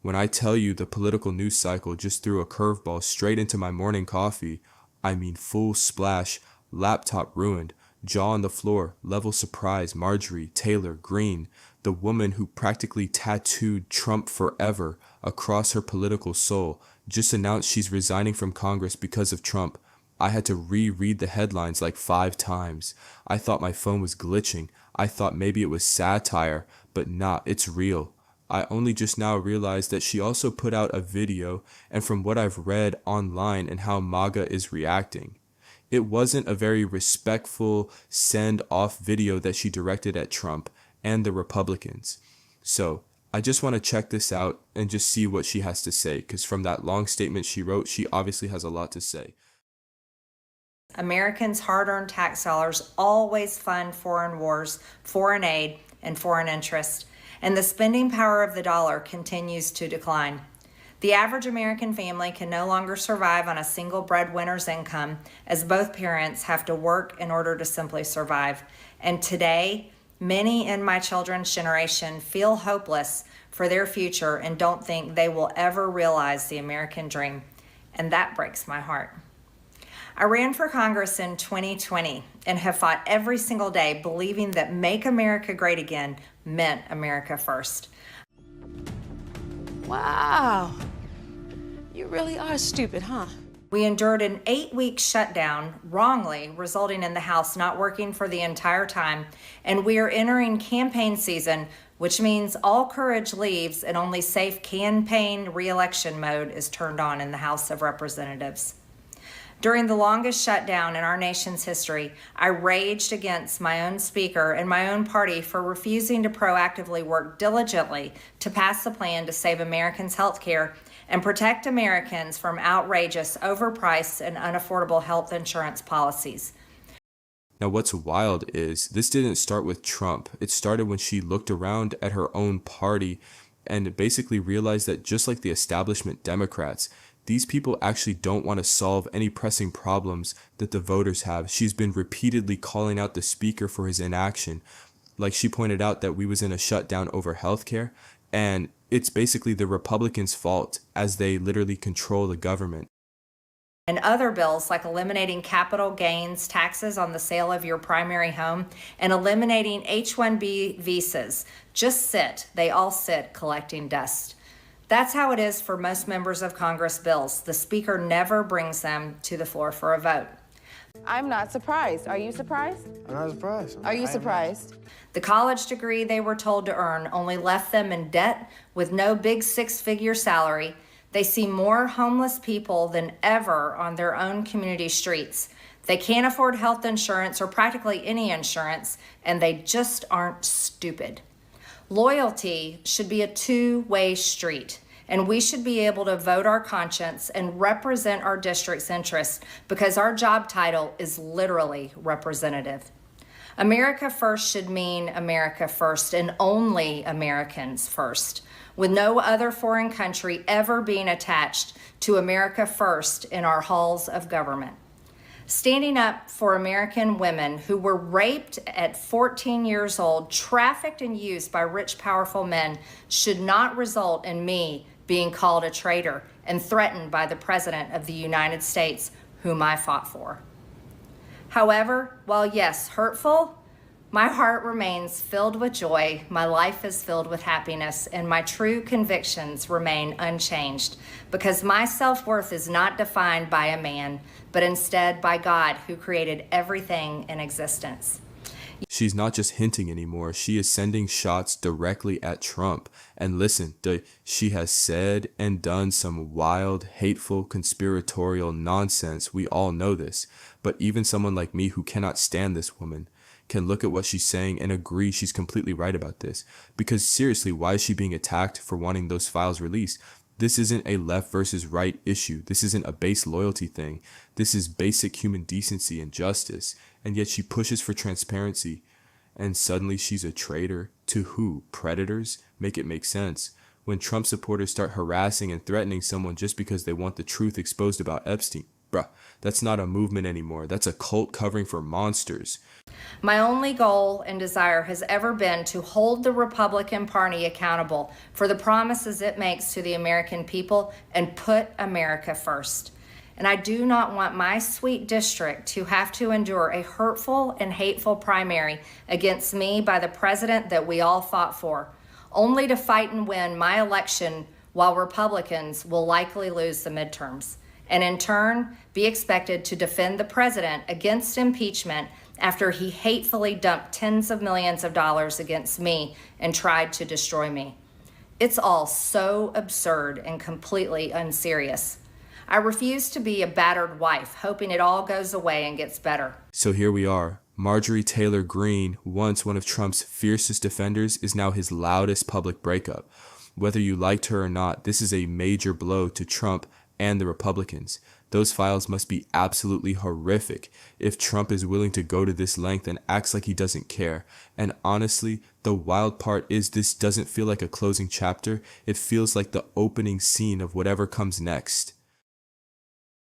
When I tell you the political news cycle just threw a curveball straight into my morning coffee, I mean full splash, laptop ruined, jaw on the floor, level surprise, Marjorie Taylor Greene, the woman who practically tattooed Trump forever across her political soul, just announced she's resigning from Congress because of Trump. I had to reread the headlines like 5 times. I thought my phone was glitching. I thought maybe it was satire, but nah, it's real. I only just now realized that she also put out a video, and from what I've read online and how MAGA is reacting, it wasn't a very respectful send-off video that she directed at Trump and the Republicans. So I just want to check this out and just see what she has to say, because from that long statement she wrote, she obviously has a lot to say. Americans' hard-earned tax dollars always fund foreign wars, foreign aid, and foreign interest, and the spending power of the dollar continues to decline. The average American family can no longer survive on a single breadwinner's income, as both parents have to work in order to simply survive. And today, many in my children's generation feel hopeless for their future and don't think they will ever realize the American dream. And that breaks my heart. I ran for Congress in 2020 and have fought every single day believing that Make America Great Again meant America first. Wow. You really are stupid, huh? We endured an 8-week shutdown, wrongly, resulting in the House not working for the entire time, and we are entering campaign season, which means all courage leaves and only safe campaign re-election mode is turned on in the House of Representatives. During the longest shutdown in our nation's history, I raged against my own speaker and my own party for refusing to proactively work diligently to pass the plan to save Americans' health care and protect Americans from outrageous, overpriced, and unaffordable health insurance policies. Now what's wild is this didn't start with Trump. It started when she looked around at her own party and basically realized that just like the establishment Democrats, these people actually don't want to solve any pressing problems that the voters have. She's been repeatedly calling out the speaker for his inaction. Like she pointed out that we was in a shutdown over healthcare, and it's basically the Republicans' fault as they literally control the government. And other bills like eliminating capital gains taxes on the sale of your primary home and eliminating H-1B visas they all sit collecting dust. That's how it is for most members of Congress bills. The Speaker never brings them to the floor for a vote. I'm not surprised. Are you surprised? I'm not surprised. Are you surprised? The college degree they were told to earn only left them in debt with no big 6-figure salary. They see more homeless people than ever on their own community streets. They can't afford health insurance or practically any insurance, and they just aren't stupid. Loyalty should be a two-way street, and we should be able to vote our conscience and represent our district's interests because our job title is literally representative. America first should mean America first and only Americans first, with no other foreign country ever being attached to America first in our halls of government. Standing up for American women who were raped at 14 years old, trafficked and used by rich, powerful men should not result in me being called a traitor and threatened by the President of the United States, whom I fought for. However, while yes, hurtful, my heart remains filled with joy, my life is filled with happiness, and my true convictions remain unchanged because my self-worth is not defined by a man, but instead by God who created everything in existence. She's not just hinting anymore. She is sending shots directly at Trump. And listen, she has said and done some wild, hateful, conspiratorial nonsense. We all know this. But even someone like me who cannot stand this woman can look at what she's saying and agree she's completely right about this. Because seriously, why is she being attacked for wanting those files released? This isn't a left versus right issue. This isn't a base loyalty thing. This is basic human decency and justice. And yet she pushes for transparency. And suddenly she's a traitor. To who? Predators? Make it make sense. When Trump supporters start harassing and threatening someone just because they want the truth exposed about Epstein, Bruh, that's not a movement anymore. That's a cult covering for monsters. My only goal and desire has ever been to hold the Republican Party accountable for the promises it makes to the American people and put America first. And I do not want my sweet district to have to endure a hurtful and hateful primary against me by the president that we all fought for, only to fight and win my election while Republicans will likely lose the midterms, and in turn be expected to defend the president against impeachment after he hatefully dumped tens of millions of dollars against me and tried to destroy me. It's all so absurd and completely unserious. I refuse to be a battered wife, hoping it all goes away and gets better. So here we are. Marjorie Taylor Greene, once one of Trump's fiercest defenders, is now his loudest public breakup. Whether you liked her or not, this is a major blow to Trump and the Republicans. Those files must be absolutely horrific if Trump is willing to go to this length and acts like he doesn't care. And honestly, the wild part is this doesn't feel like a closing chapter. It feels like the opening scene of whatever comes next.